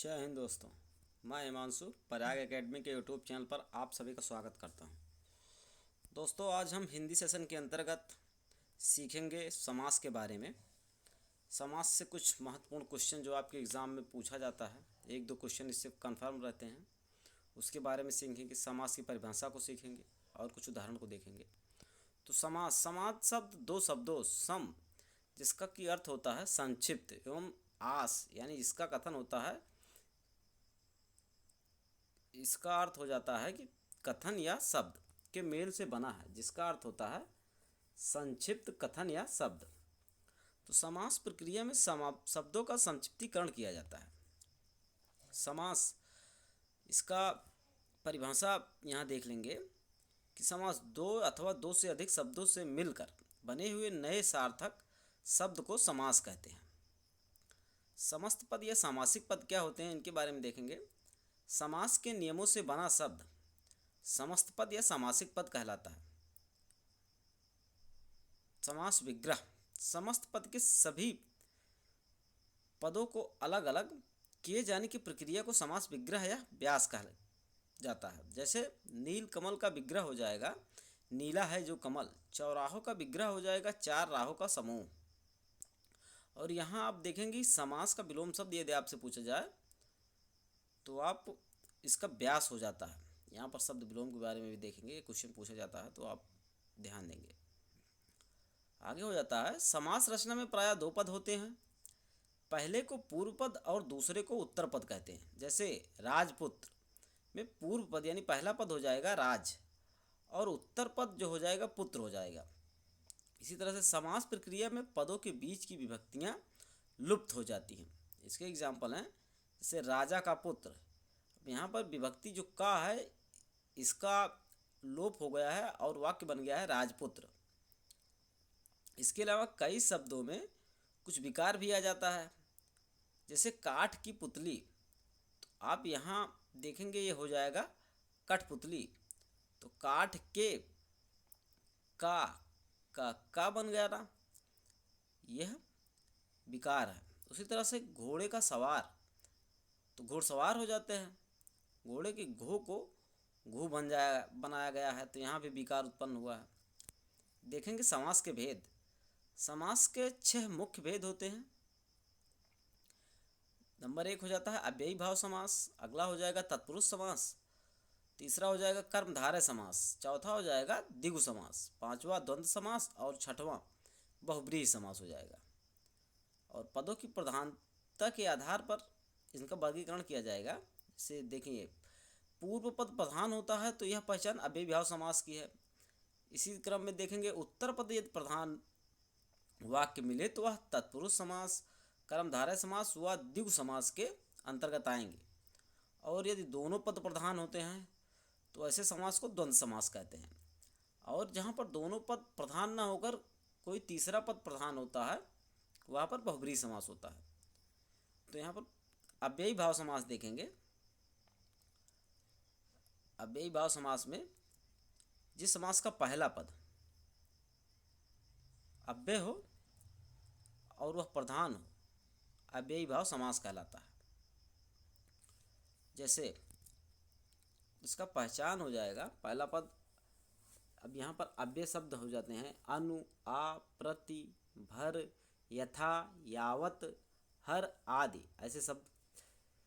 जय हिंद दोस्तों। मैं हिमांशु पराग एकेडमी के यूट्यूब चैनल पर आप सभी का स्वागत करता हूं। दोस्तों, आज हम हिंदी सेशन के अंतर्गत सीखेंगे समास के बारे में। समास से कुछ महत्वपूर्ण क्वेश्चन जो आपके एग्ज़ाम में पूछा जाता है, एक दो क्वेश्चन इससे कंफर्म रहते हैं, उसके बारे में सीखेंगे। समास की परिभाषा को सीखेंगे और कुछ उदाहरण को देखेंगे। तो समास शब्द दो शब्दों सम, जिसका की अर्थ होता है संक्षिप्त, एवं आस यानी इसका कथन होता है, इसका अर्थ हो जाता है कि कथन या शब्द के मेल से बना है, जिसका अर्थ होता है संक्षिप्त कथन या शब्द। तो समास प्रक्रिया में शब्दों का संक्षिप्तीकरण किया जाता है। समास, इसका परिभाषा यहाँ देख लेंगे कि समास दो अथवा दो से अधिक शब्दों से मिलकर बने हुए नए सार्थक शब्द को समास कहते हैं। समस्त पद या सामासिक पद क्या होते हैं, इनके बारे में देखेंगे। समास के नियमों से बना शब्द समस्त पद या सामासिक पद कहलाता है। समास विग्रह, समस्त पद के सभी पदों को अलग अलग किए जाने की प्रक्रिया को समास विग्रह या व्यास कहा जाता है। जैसे नील कमल का विग्रह हो जाएगा नीला है जो कमल, चौराहों का विग्रह हो जाएगा चार राहों का समूह। और यहाँ आप देखेंगे समास का विलोम शब्द यदि आपसे पूछा जाए तो आप इसका व्यास हो जाता है। यहाँ पर शब्द विलोम के बारे में भी देखेंगे, क्वेश्चन पूछा जाता है तो आप ध्यान देंगे। आगे हो जाता है समास रचना में प्रायः दो पद होते हैं। पहले को पूर्व पद और दूसरे को उत्तर पद कहते हैं। जैसे राजपुत्र में पूर्व पद यानी पहला पद हो जाएगा राज, और उत्तर पद जो हो जाएगा पुत्र हो जाएगा। इसी तरह से समास प्रक्रिया में पदों के बीच की विभक्तियाँ लुप्त हो जाती हैं। इसके एग्जाम्पल हैं जैसे राजा का पुत्र, यहाँ पर विभक्ति जो का है इसका लोप हो गया है और वाक्य बन गया है राजपुत्र। इसके अलावा कई शब्दों में कुछ विकार भी आ जाता है, जैसे काठ की पुतली, तो आप यहाँ देखेंगे ये हो जाएगा कठपुतली। तो काठ के का बन गया ना, यह विकार है। उसी तरह से घोड़े का सवार, तो घोड़सवार हो जाते हैं। घोड़े की घो को घू बनाया गया है, तो यहाँ भी विकार उत्पन्न हुआ है। देखेंगे समास के भेद। समास के 6 मुख्य भेद होते हैं। नंबर 1 हो जाता है अव्ययी भाव समास, अगला हो जाएगा तत्पुरुष समास, तीसरा हो जाएगा कर्मधारय समास, चौथा हो जाएगा द्विगु समास, पांचवा द्वंद्व समास और छठवां बहुब्रीहि समास हो जाएगा। और पदों की प्रधानता के आधार पर इनका वर्गीकरण किया जाएगा। जैसे देखिए पूर्व पद प्रधान होता है तो यह पहचान अव्ययी भाव समास की है। इसी क्रम में देखेंगे उत्तर पद यदि प्रधान वाक्य मिले तो वह तत्पुरुष समास, कर्मधारय समास व द्विगु समास के अंतर्गत आएंगे। और यदि दोनों पद प्रधान होते हैं तो ऐसे समास को द्वंद्व समास कहते हैं। और जहाँ पर दोनों पद प्रधान न होकर कोई तीसरा पद प्रधान होता है वहाँ पर बहुब्रीहि समास होता है। तो यहाँ पर अव्ययी भाव समास देखेंगे। अव्ययी भाव समास में जिस समास का पहला पद अव्यय हो और वह प्रधान हो, अव्ययी भाव समास कहलाता है। जैसे इसका पहचान हो जाएगा पहला पद, अब यहाँ पर अव्यय शब्द हो जाते हैं अनु, आ, प्रति, भर, यथा, यावत, हर आदि, ऐसे शब्द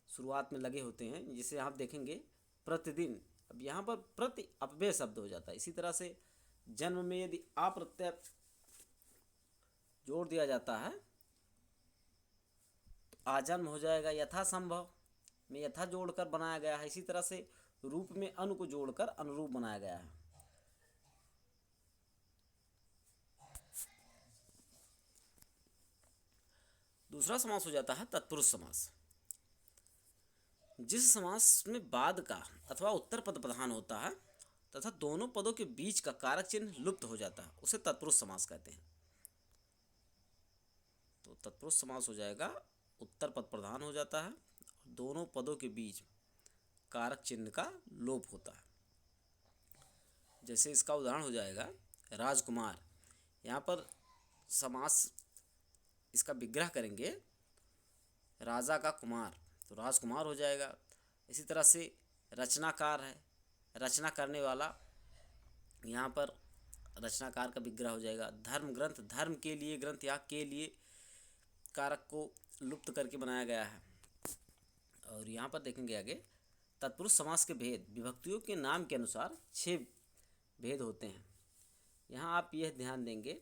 शुरुआत में लगे होते हैं। जिसे आप देखेंगे प्रतिदिन, अब यहाँ पर प्रति अपव्यय शब्द हो जाता है। इसी तरह से जन्म में यदि आ प्रत्यय जोड़ दिया जाता है तो आजन्म हो जाएगा। यथासंभव में यथा जोड़कर बनाया गया है। इसी तरह से रूप में अनु को जोड़कर अनुरूप बनाया गया है। दूसरा समास हो जाता है तत्पुरुष समास। जिस समास में बाद का अथवा उत्तर पद प्रधान होता है तथा दोनों पदों के बीच का कारक चिन्ह लुप्त हो जाता है, उसे तत्पुरुष समास कहते हैं। तो तत्पुरुष समास हो जाएगा उत्तर पद प्रधान हो जाता है, दोनों पदों के बीच कारक चिन्ह का लोप होता है। जैसे इसका उदाहरण हो जाएगा राजकुमार। यहाँ पर समास इसका विग्रह करेंगे राजा का कुमार, तो राजकुमार हो जाएगा। इसी तरह से रचनाकार है, रचना करने वाला, यहाँ पर रचनाकार का विग्रह हो जाएगा। धर्म ग्रंथ, धर्म के लिए ग्रंथ या के लिए कारक को लुप्त करके बनाया गया है। और यहाँ पर देखेंगे आगे तत्पुरुष समास के भेद। विभक्तियों के नाम के अनुसार 6 भेद होते हैं। यहाँ आप यह ध्यान देंगे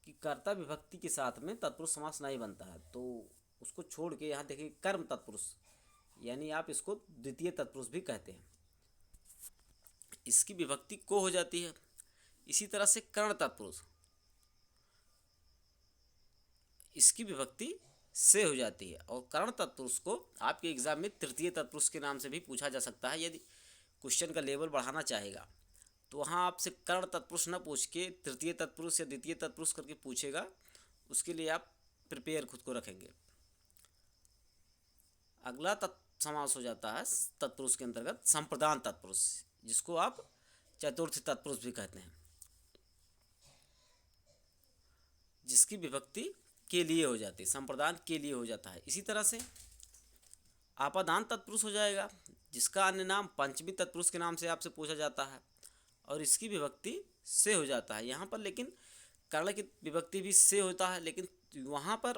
कि कर्ता विभक्ति के साथ में तत्पुरुष समास नहीं बनता है, तो उसको छोड़ के यहाँ देखिए कर्म तत्पुरुष, यानी आप इसको द्वितीय तत्पुरुष भी कहते हैं, इसकी विभक्ति को हो जाती है। इसी तरह से कर्ण तत्पुरुष, इसकी विभक्ति से हो जाती है। और कर्ण तत्पुरुष को आपके एग्जाम में तृतीय तत्पुरुष के नाम से भी पूछा जा सकता है। यदि क्वेश्चन का लेवल बढ़ाना चाहेगा तो वहाँ आपसे कर्ण तत्पुरुष न पूछ के तृतीय तत्पुरुष या द्वितीय तत्पुरुष करके पूछेगा, उसके लिए आप प्रिपेयर खुद को रखेंगे। अगला समास हो जाता है तत्पुरुष के अंतर्गत संप्रदान तत्पुरुष, जिसको आप चतुर्थ तत्पुरुष भी कहते हैं, जिसकी विभक्ति के लिए हो जाती है, संप्रदान के लिए हो जाता है। इसी तरह से आपादान तत्पुरुष हो जाएगा, जिसका अन्य नाम पंचमी तत्पुरुष के नाम से आपसे पूछा जाता है और इसकी विभक्ति से हो जाता है। यहाँ पर लेकिन कर्ण की विभक्ति भी से होता है, लेकिन वहाँ पर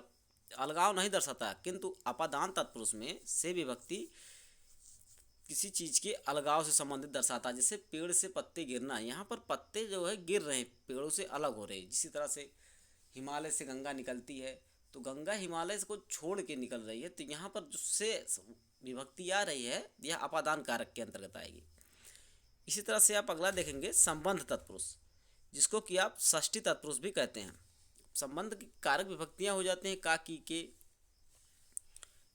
अलगाव नहीं दर्शाता है, किंतु आपादान तत्पुरुष में से विभक्ति किसी चीज़ के अलगाव से संबंधित दर्शाता है। जैसे पेड़ से पत्ते गिरना, यहाँ पर पत्ते जो है गिर रहे हैं, पेड़ों से अलग हो रहे हैं। जिसी तरह से हिमालय से गंगा निकलती है, तो गंगा हिमालय को छोड़ के निकल रही है, तो यहाँ पर जो से विभक्ति आ रही है यह अपादान कारक के अंतर्गत आएगी। इसी तरह से आप अगला देखेंगे संबंध तत्पुरुष, जिसको कि आप षष्ठी तत्पुरुष भी कहते हैं। संबंध की कारक विभक्तियाँ हो जाती हैं का, की, के,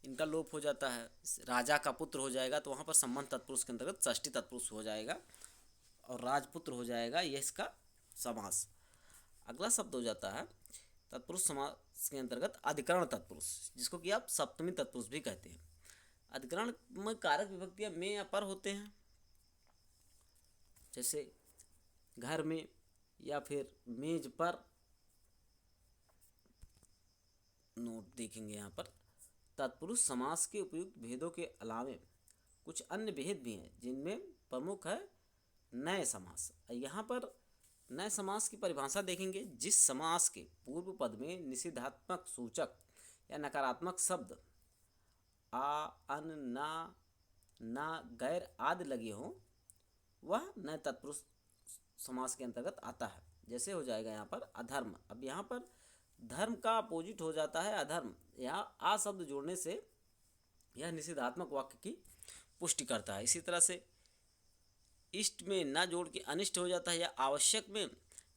इनका लोप हो जाता है। राजा का पुत्र हो जाएगा तो वहाँ पर संबंध तत्पुरुष के अंतर्गत षष्ठी तत्पुरुष हो जाएगा और राजपुत्र हो जाएगा, यह इसका समास। अगला शब्द हो जाता है तत्पुरुष समास के अंतर्गत अधिकरण तत्पुरुष, जिसको कि आप सप्तमी तत्पुरुष भी कहते हैं। अधिकरण में कारक विभक्तियाँ में या पर होते हैं, जैसे घर में या फिर मेज पर। नोट देखेंगे यहाँ पर तत्पुरुष समास के उपयुक्त भेदों के अलावे कुछ अन्य भेद भी हैं, जिनमें प्रमुख है नए समास। यहाँ पर नए समास की परिभाषा देखेंगे, जिस समास के पूर्व पद में निषेधात्मक सूचक या नकारात्मक शब्द आ, अन, ना, गैर आदि लगे हों, वह नए तत्पुरुष समास के अंतर्गत आता है। जैसे हो जाएगा यहाँ पर अधर्म। अब यहाँ पर धर्म का अपोजिट हो जाता है अधर्म। यहाँ आ शब्द जोड़ने से यह निषेधात्मक वाक्य की पुष्टि करता है। इसी तरह से इष्ट में ना जोड़ के अनिष्ट हो जाता है, या आवश्यक में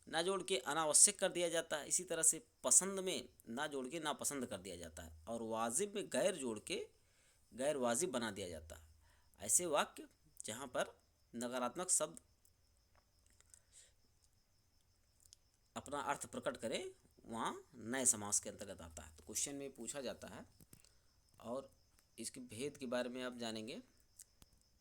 ना जोड़ के अनावश्यक कर दिया जाता है। इसी तरह से पसंद में ना जोड़ के नापसंद कर दिया जाता है, और वाजिब में गैर जोड़ के गैर वाजिब बना दिया जाता है। ऐसे वाक्य जहाँ पर नकारात्मक शब्द अपना अर्थ प्रकट करे, वहाँ नए समास के अंतर्गत आता है। तो क्वेश्चन में पूछा जाता है, और इसके भेद के बारे में आप जानेंगे।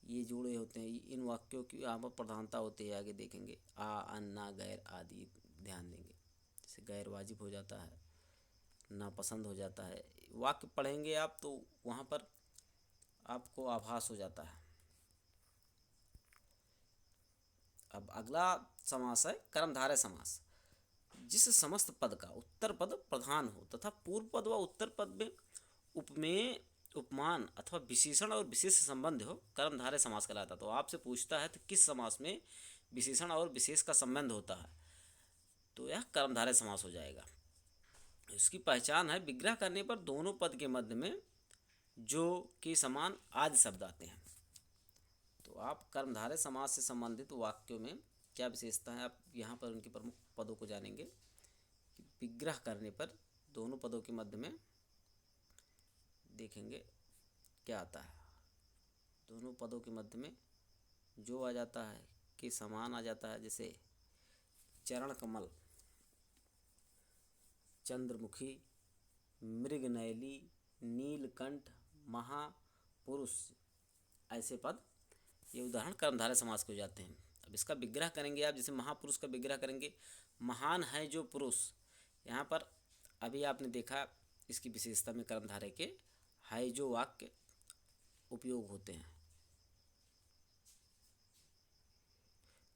ये जोड़े होते हैं, इन वाक्यों की यहाँ पर प्रधानता होती है, आगे देखेंगे। आ, अन, ना, गैर आदि ध्यान देंगे। जैसे गैर वाजिब हो जाता है, नापसंद हो जाता है। वाक्य पढ़ेंगे आप तो वहाँ पर आपको आभास हो जाता है। अब अगला समास है कर्मधारय समास। जिस समस्त पद का उत्तर पद प्रधान हो तथा पूर्व पद व उत्तर पद में उपमेय, उपमान अथवा विशेषण और विशेष संबंध हो, कर्मधारय समास कहलाता है। तो आपसे पूछता है तो किस समास में विशेषण और विशेष का संबंध होता है, तो यह कर्मधारय समास हो जाएगा। इसकी पहचान है, विग्रह करने पर दोनों पद के मध्य में जो के समान आदि शब्द आते हैं। तो आप कर्मधारय समास से संबंधित वाक्यों में क्या विशेषता है, आप यहाँ पर उनके प्रमुख पदों को जानेंगे। कि विग्रह करने पर दोनों पदों के मध्य में देखेंगे क्या आता है। दोनों पदों के मध्य में जो आ जाता है कि समान आ जाता है, जैसे चरण कमल, चंद्रमुखी, मृगनयली, नीलकंठ, महापुरुष, ऐसे पद ये उदाहरण कर्मधारय समास के हो जाते हैं। अब इसका विग्रह करेंगे आप, जैसे महापुरुष का विग्रह करेंगे, महान है जो पुरुष। यहाँ पर अभी आपने देखा इसकी विशेषता में कर्मधारय के है जो वाक्य उपयोग होते हैं।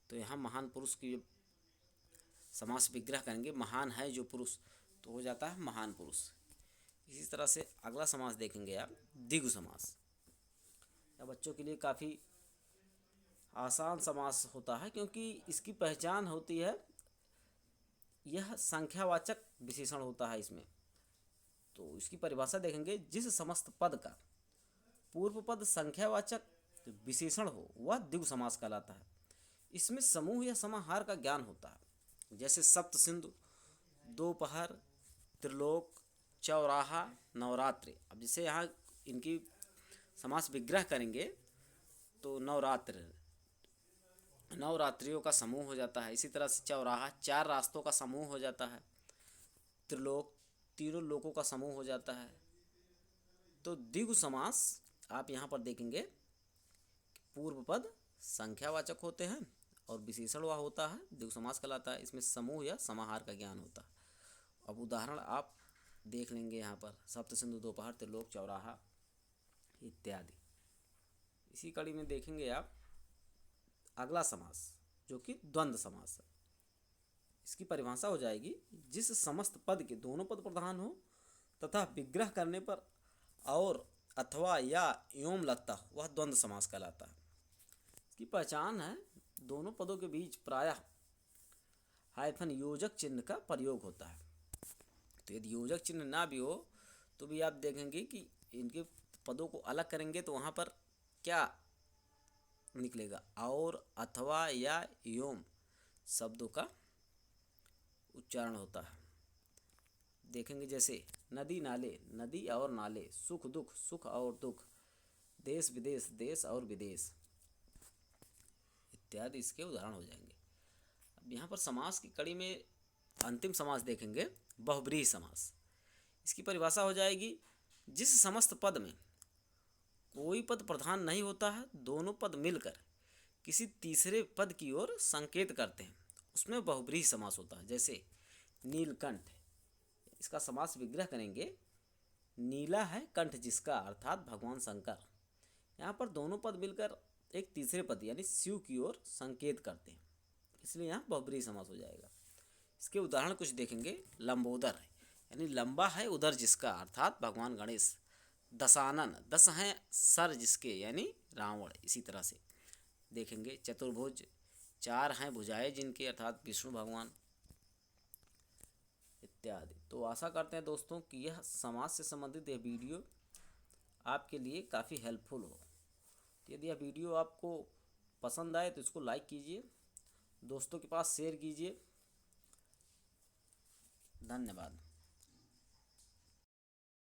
तो यहाँ महान पुरुष की समास विग्रह करेंगे, महान है जो पुरुष, तो हो जाता है महान पुरुष। इसी तरह से अगला समास देखेंगे आप, द्विगु समास। यह बच्चों के लिए काफ़ी आसान समास होता है, क्योंकि इसकी पहचान होती है, यह संख्यावाचक विशेषण होता है इसमें। तो इसकी परिभाषा देखेंगे, जिस समस्त पद का पूर्व पद संख्यावाचक विशेषण हो वह द्विगु समास कहलाता है। इसमें समूह या समाहार का ज्ञान होता है, जैसे सप्त सिंधु, दोपहर, त्रिलोक, चौराहा, नवरात्रि। अब जैसे यहाँ इनकी समास विग्रह करेंगे तो नवरात्रियों का समूह हो जाता है। इसी तरह से चौराहा 4 रास्तों का समूह हो जाता है। त्रिलोक 3 लोकों का समूह हो जाता है। तो द्विगु समास आप यहाँ पर देखेंगे, पूर्व पद संख्यावाचक होते हैं और विशेषण वह होता है, द्विगु समास कहलाता है। इसमें समूह या समाहार का ज्ञान होता है। अब उदाहरण आप देख लेंगे यहाँ पर, सप्त सिंधु, दोपहर, त्रिलोक, चौराहा इत्यादि। इसी कड़ी में देखेंगे आप अगला समास, जो कि द्वंद्व समास है। इसकी परिभाषा हो जाएगी, जिस समस्त पद के दोनों पद प्रधान हो तथा विग्रह करने पर और अथवा या एवं लगता हो वह द्वंद्व समास कहलाता है। इसकी पहचान है, दोनों पदों के बीच प्रायः हाइफन योजक चिन्ह का प्रयोग होता है। तो यदि योजक चिन्ह ना भी हो तो भी आप देखेंगे कि इनके पदों को अलग करेंगे तो वहाँ पर क्या निकलेगा, और अथवा या एवं शब्दों का उच्चारण होता है। देखेंगे जैसे नदी नाले, नदी और नाले, सुख दुख, सुख और दुख, देश विदेश, देश और विदेश इत्यादि इसके उदाहरण हो जाएंगे। अब यहाँ पर समास की कड़ी में अंतिम समास देखेंगे, बहुब्रीहि समास। इसकी परिभाषा हो जाएगी, जिस समस्त पद में कोई पद प्रधान नहीं होता है, दोनों पद मिलकर किसी तीसरे पद की ओर संकेत करते हैं, उसमें बहुब्रीहि समास होता है। जैसे नीलकंठ, इसका समास विग्रह करेंगे, नीला है कंठ जिसका, अर्थात भगवान शंकर। यहाँ पर दोनों पद मिलकर एक तीसरे पद यानी शिव की ओर संकेत करते हैं, इसलिए यहाँ बहुब्रीहि समास हो जाएगा। इसके उदाहरण कुछ देखेंगे, लंबोदर यानी लंबा है उदर जिसका, अर्थात भगवान गणेश। दशानन, 10 हैं सर जिसके, यानी रावण। इसी तरह से देखेंगे चतुर्भुज, 4 हैं भुजाएं जिनके, अर्थात विष्णु भगवान इत्यादि। तो आशा करते हैं दोस्तों कि यह समाज से संबंधित यह वीडियो आपके लिए काफ़ी हेल्पफुल हो। तो यदि यह वीडियो आपको पसंद आए तो इसको लाइक कीजिए, दोस्तों के पास शेयर कीजिए। धन्यवाद।